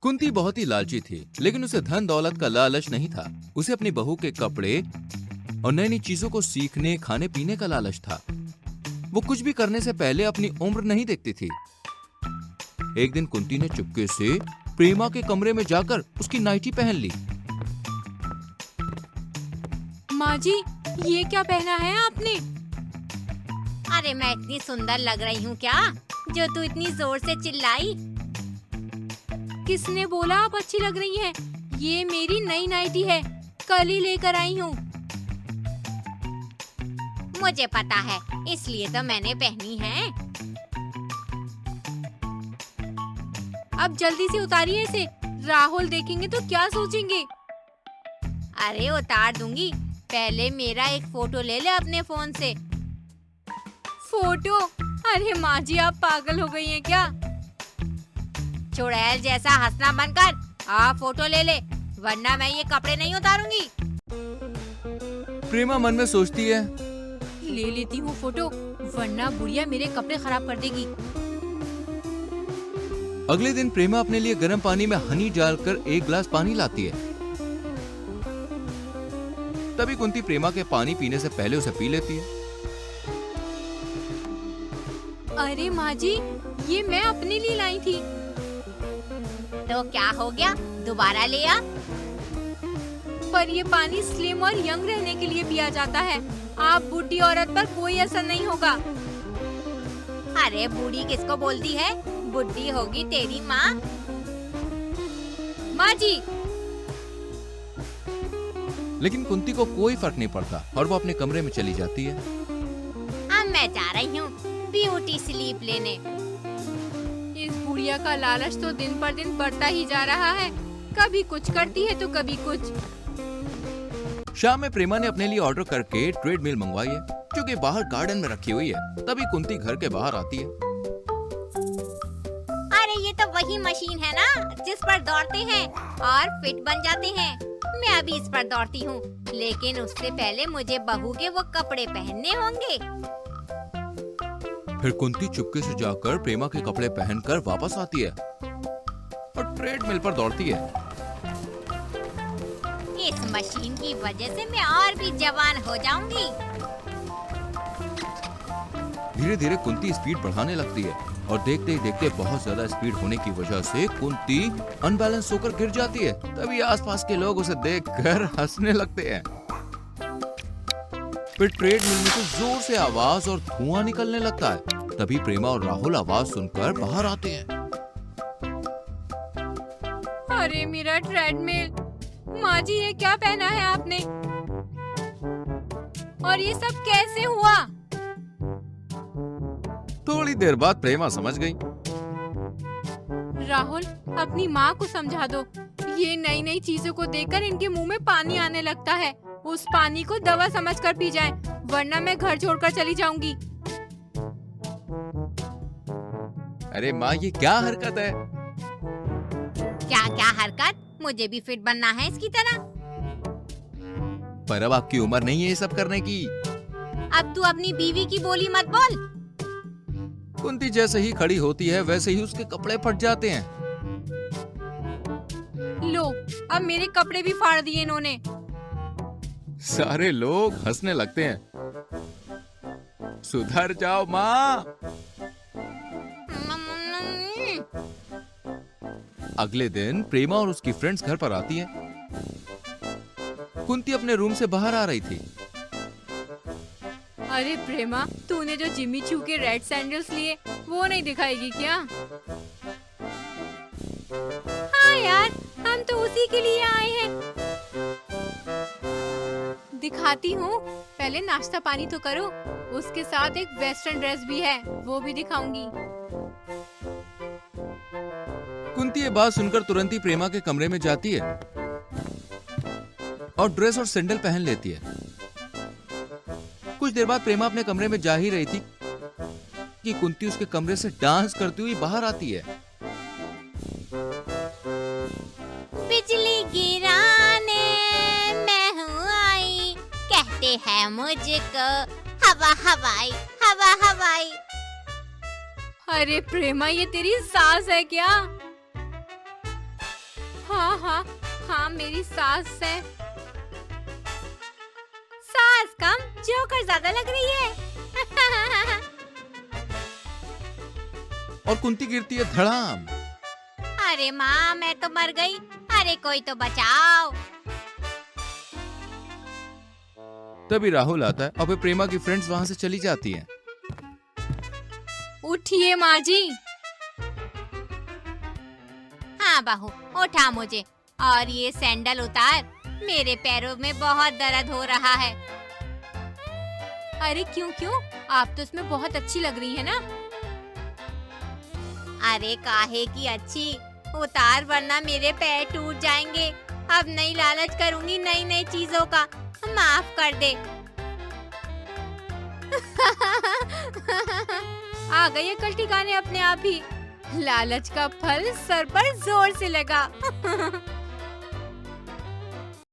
कुंती बहुत ही लालची थी, लेकिन उसे धन दौलत का लालच नहीं था। उसे अपनी बहू के कपड़े और नई नई चीजों को सीखने खाने पीने का लालच था। वो कुछ भी करने से पहले अपनी उम्र नहीं देखती थी। एक दिन कुंती ने चुपके से प्रेमा के कमरे में जाकर उसकी नाइटी पहन ली। माँ जी, ये क्या पहना है आपने? अरे मैं इतनी सुंदर लग रही हूँ क्या, जो तू इतनी जोर से चिल्लाई? किसने बोला आप अच्छी लग रही हैं? ये मेरी नई नाइटी है, कल ही लेकर आई हूँ। मुझे पता है, इसलिए तो मैंने पहनी है। अब जल्दी से उतारिए इसे, राहुल देखेंगे तो क्या सोचेंगे? अरे उतार दूंगी, पहले मेरा एक फोटो ले ले अपने फोन से। फोटो? अरे माँ जी, आप पागल हो गई हैं क्या? चुड़ैल जैसा हंसना बंद कर, आप फोटो ले ले, वरना मैं ये कपड़े नहीं उतारूंगी। प्रेमा मन में सोचती है, ले लेती हूँ फोटो, वरना बुढ़िया मेरे कपड़े खराब कर देगी। अगले दिन प्रेमा अपने लिए गर्म पानी में हनी डालकर एक गिलास पानी लाती है। तभी कुंती प्रेमा के पानी पीने से पहले उसे पी लेती है। अरे माँ जी, ये मैं अपने लिए लाई थी। तो क्या हो गया, दोबारा ले आ। पर ये पानी स्लिम और यंग रहने के लिए पिया जाता है। आप बूढ़ी औरत पर कोई असर नहीं होगा। अरे बूढ़ी किसको बोलती है, बुढ़ी होगी तेरी माँ। माँ जी। लेकिन कुंती को कोई फर्क नहीं पड़ता और वो अपने कमरे में चली जाती है। अब मैं जा रही हूँ ब्यूटी स्लीप लेने। इस बुढ़िया का लालच तो दिन पर दिन बढ़ता ही जा रहा है, कभी कुछ करती है तो कभी कुछ। शाम में प्रेमा ने अपने लिए ऑर्डर करके ट्रेडमिल मंगवाई है, जो कि बाहर गार्डन में रखी हुई है। तभी कुंती घर के बाहर आती है। अरे ये तो वही मशीन है ना, जिस पर दौड़ते हैं और फिट बन जाते हैं। मैं अभी इस पर दौड़ती हूँ, लेकिन उससे पहले मुझे बहू के वो कपड़े पहनने होंगे। फिर कुंती चुपके से जाकर प्रेमा के कपड़े पहनकर वापस आती है और ट्रेडमिल पर दौड़ती है। इस मशीन की वजह से मैं और भी जवान हो जाऊंगी। धीरे धीरे कुंती स्पीड बढ़ाने लगती है और देखते ही देखते बहुत ज्यादा स्पीड होने की वजह से कुंती अनबैलेंस होकर गिर जाती है। तभी आसपास के लोग उसे देखकर हंसने लगते हैं। फिर ट्रेडमिल में से जोर से आवाज और धुआं निकलने लगता है। तभी प्रेमा और राहुल आवाज सुनकर बाहर आते हैं। अरे मेरा ट्रेडमिल! माँ जी, ये क्या पहना है आपने? और ये सब कैसे हुआ? थोड़ी देर बाद प्रेमा समझ गई। राहुल, अपनी माँ को समझा दो। ये नई नई चीजों को देखकर इनके मुंह में पानी आने लगता है। उस पानी को दवा समझकर पी जाएं, वरना मैं घर छोड़कर चली जाऊंगी। अरे माँ, ये क्या हरकत है? क्या क्या हरकत? मुझे भी फिट बनना है इसकी तरह। पर अब आपकी उम्र नहीं है ये सब करने की। अब तू अपनी बीवी की बोली मत बोल। कुंती जैसे ही खड़ी होती है वैसे ही उसके कपड़े फट जाते हैं। लो, अब मेरे कपड़े भी फाड़ दिए इन्होंने। सारे लोग हंसने लगते हैं। सुधर जाओ माँ। अगले दिन प्रेमा और उसकी फ्रेंड्स घर पर आती हैं। कुंती अपने रूम से बाहर आ रही थी। अरे प्रेमा, तूने जो जिमी चू के रेड सैंडल्स लिए, वो नहीं दिखाएगी क्या? हाँ यार, हम तो उसी के लिए आए हैं। दिखाती हूँ, पहले नाश्ता पानी तो करो। उसके साथ एक वेस्टर्न ड्रेस भी है, वो भी दिखाऊंगी। कुंती ये बात सुनकर तुरंत ही प्रेमा के कमरे में जाती है और ड्रेस और सैंडल पहन लेती है। कुछ देर बाद प्रेमा अपने कमरे में जा ही रही थी कि कुंती उसके कमरे से डांस करती हुई बाहर आती है। बिजली गिराने मैं हूँ आई, कहते हैं मुझको हवा हवाई, हवा हवाई। अरे प्रेमा, ये तेरी सास है क्या? हाँ हाँ हाँ, मेरी सास है। सास कम, जोकर ज्यादा लग रही है। और कुंती गिरती है धड़ाम। अरे माँ, मैं तो मर गई। अरे कोई तो बचाओ। तभी राहुल आता है और फिर प्रेमा की फ्रेंड्स वहाँ से चली जाती हैं। उठिए माँ जी। हाँ बहू, उठा मुझे और ये सैंडल उतार। मेरे पैरों में बहुत दर्द हो रहा है। अरे क्यों क्यों, आप तो इसमें बहुत अच्छी लग रही है ना। अरे काहे की अच्छी, उतार वरना मेरे पैर टूट जाएंगे। अब नहीं लालच करूंगी नई नई चीजों का, माफ कर दे। आ गई अकल ठिकाने अपने आप ही। लालच का फल सर पर जोर से लगा।